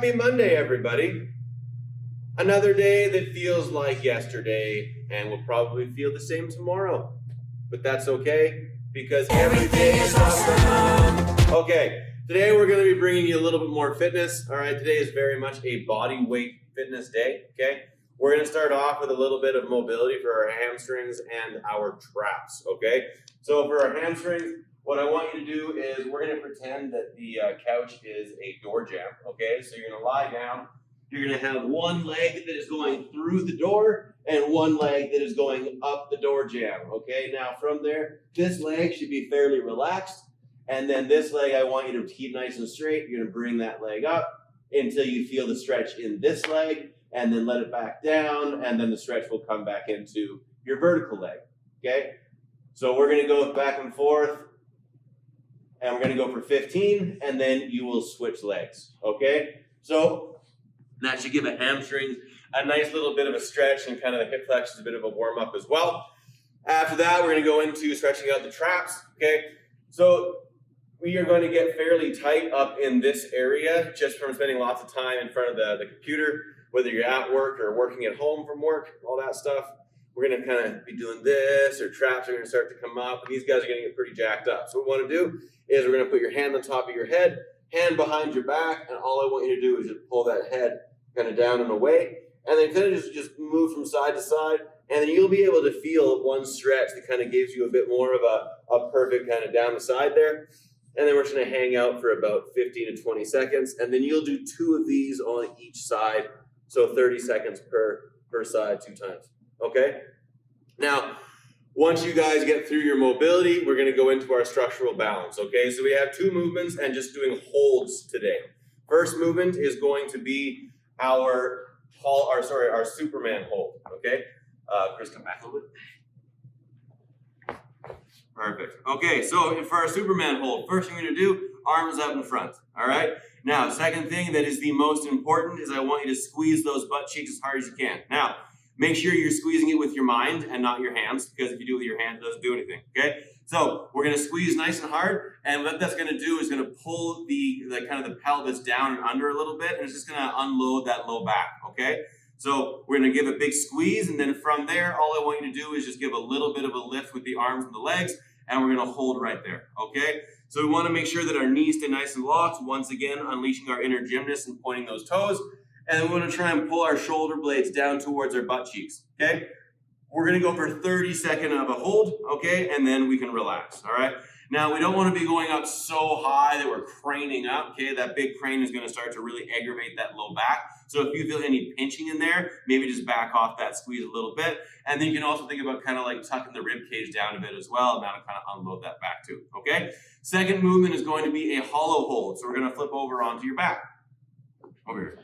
Happy Monday, everybody. Another day that feels like yesterday and will probably feel the same tomorrow. But that's okay, because everything is awesome. Okay, today we're going to be bringing you a little bit more fitness. All right, today is very much a body weight fitness day, okay? We're going to start off with a little bit of mobility for our hamstrings and our traps, okay? So for our hamstrings, what I want you to do is we're going to pretend that the couch is a door jamb, okay? So you're going to lie down. You're going to have one leg that is going through the door and one leg that is going up the door jamb, okay? Now from there, this leg should be fairly relaxed. And then this leg, I want you to keep nice and straight. You're going to bring that leg up until you feel the stretch in this leg, and then let it back down, and then the stretch will come back into your vertical leg, okay? So we're going to go back and forth, and we're going to go for 15, and then you will switch legs, okay? So that should give a hamstring a nice little bit of a stretch, and kind of the hip flex is a bit of a warm-up as well. After that, we're going to go into stretching out the traps, okay? So we are going to get fairly tight up in this area just from spending lots of time in front of the computer, whether you're at work or working at home from work, all that stuff. We're going to kind of be doing this, or traps are going to start to come up, and these guys are going to get pretty jacked up. So what we want to do is we're going to put your hand on top of your head, hand behind your back, and all I want you to do is just pull that head kind of down and away, and then kind of just move from side to side, and then you'll be able to feel one stretch that kind of gives you a bit more of a perfect kind of down the side there. And then we're just going to hang out for about 15 to 20 seconds, and then you'll do 2 of these on each side, so 30 seconds per side 2 times, okay? Now, once you guys get through your mobility, we're going to go into our structural balance, okay? So we have 2 movements and just doing holds today. First movement is going to be our Superman hold, okay? Chris, come back a little bit. Perfect. Okay, so for our Superman hold, first thing we're going to do, arms up in front, all right? Now, second thing that is the most important is I want you to squeeze those butt cheeks as hard as you can. Now, make sure you're squeezing it with your mind and not your hands, because if you do it with your hands, it doesn't do anything, okay? So we're going to squeeze nice and hard, and what that's going to do is going to pull the kind of the pelvis down and under a little bit, and it's just going to unload that low back, okay? So we're going to give a big squeeze, and then from there, all I want you to do is just give a little bit of a lift with the arms and the legs, and we're going to hold right there, okay? So we want to make sure that our knees stay nice and locked, once again, unleashing our inner gymnast and pointing those toes. And then we want to try and pull our shoulder blades down towards our butt cheeks, okay? We're going to go for 30 seconds of a hold, okay? And then we can relax, all right? Now, we don't want to be going up so high that we're craning up, okay? That big crane is going to start to really aggravate that low back. So if you feel any pinching in there, maybe just back off that squeeze a little bit. And then you can also think about kind of like tucking the rib cage down a bit as well, and that'll kind of unload that back too, okay? Second movement is going to be a hollow hold. So we're going to flip over onto your back. Over here.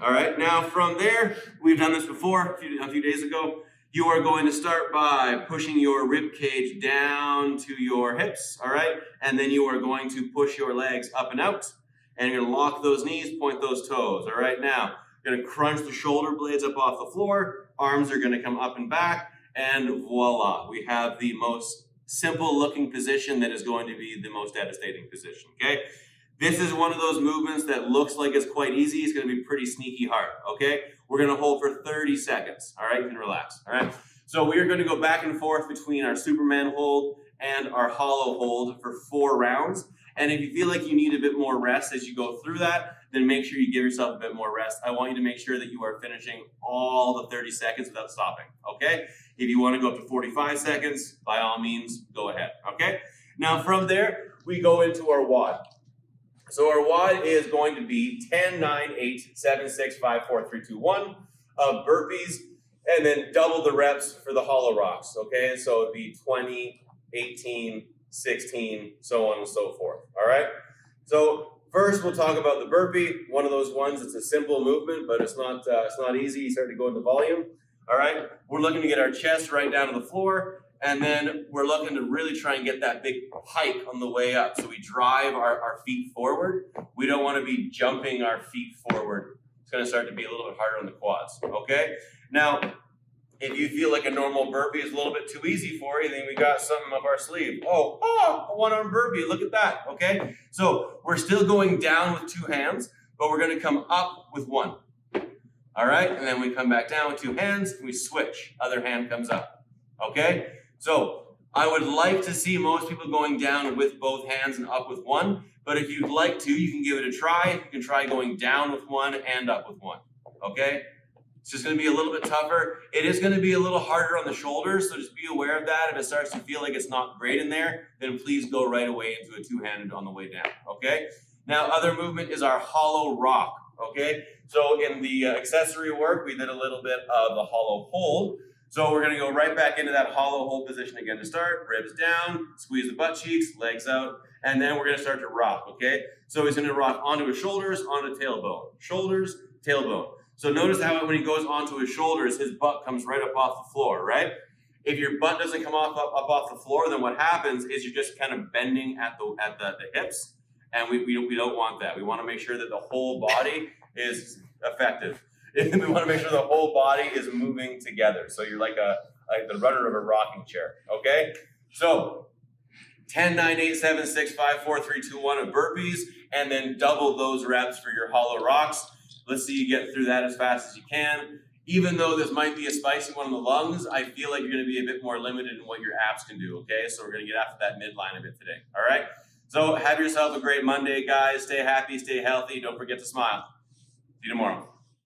All right, now from there, we've done this before a few days ago. You are going to start by pushing your rib cage down to your hips, all right? And then you are going to push your legs up and out, and you're going to lock those knees, point those toes, all right? Now, you're going to crunch the shoulder blades up off the floor, arms are going to come up and back, and voila, we have the most simple looking position that is going to be the most devastating position, okay? This is one of those movements that looks like it's quite easy. It's going to be pretty sneaky hard, okay? We're going to hold for 30 seconds, all right? You can relax, all right? So we are going to go back and forth between our Superman hold and our hollow hold for 4 rounds. And if you feel like you need a bit more rest as you go through that, then make sure you give yourself a bit more rest. I want you to make sure that you are finishing all the 30 seconds without stopping, okay? If you want to go up to 45 seconds, by all means, go ahead, okay? Now from there, we go into our WOD. So our WOD is going to be 10, 9, 8, 7, 6, 5, 4, 3, 2, 1 of burpees, and then double the reps for the hollow rocks, okay? So it'd be 20, 18, 16, so on and so forth, all right? So first we'll talk about the burpee, one of those ones. It's a simple movement, but it's not easy. You start to go into volume, all right? We're looking to get our chest right down to the floor, and then we're looking to really try and get that big hike on the way up. So we drive our feet forward. We don't want to be jumping our feet forward. It's going to start to be a little bit harder on the quads, okay? Now, if you feel like a normal burpee is a little bit too easy for you, then we got something up our sleeve. Oh, a one-arm burpee, look at that, okay? So we're still going down with 2 hands, but we're gonna come up with one. All right, and then we come back down with two hands, and we switch. Other hand comes up, okay? So I would like to see most people going down with both hands and up with one, but if you'd like to, you can give it a try. You can try going down with one and up with one, okay? It's just gonna be a little bit tougher. It is gonna be a little harder on the shoulders, so just be aware of that. If it starts to feel like it's not great in there, then please go right away into a two-handed on the way down, okay? Now, other movement is our hollow rock, okay? So in the accessory work, we did a little bit of the hollow hold. So we're gonna go right back into that hollow hold position again to start. Ribs down, squeeze the butt cheeks, legs out, and then we're gonna start to rock, okay? So he's gonna rock onto his shoulders, onto tailbone. Shoulders, tailbone. So notice how when he goes onto his shoulders, his butt comes right up off the floor, right? If your butt doesn't come up off the floor, then what happens is you're just kind of bending at the hips, and we don't want that. We want to make sure that the whole body is effective. We want to make sure the whole body is moving together. So you're like the rudder of a rocking chair, okay? So 10, 9, 8, 7, 6, 5, 4, 3, 2, 1 of burpees, and then double those reps for your hollow rocks. Let's see you get through that as fast as you can. Even though this might be a spicy one on the lungs, I feel like you're going to be a bit more limited in what your abs can do, okay? So we're going to get after that midline a bit today, all right? So have yourself a great Monday, guys. Stay happy, stay healthy. Don't forget to smile. See you tomorrow.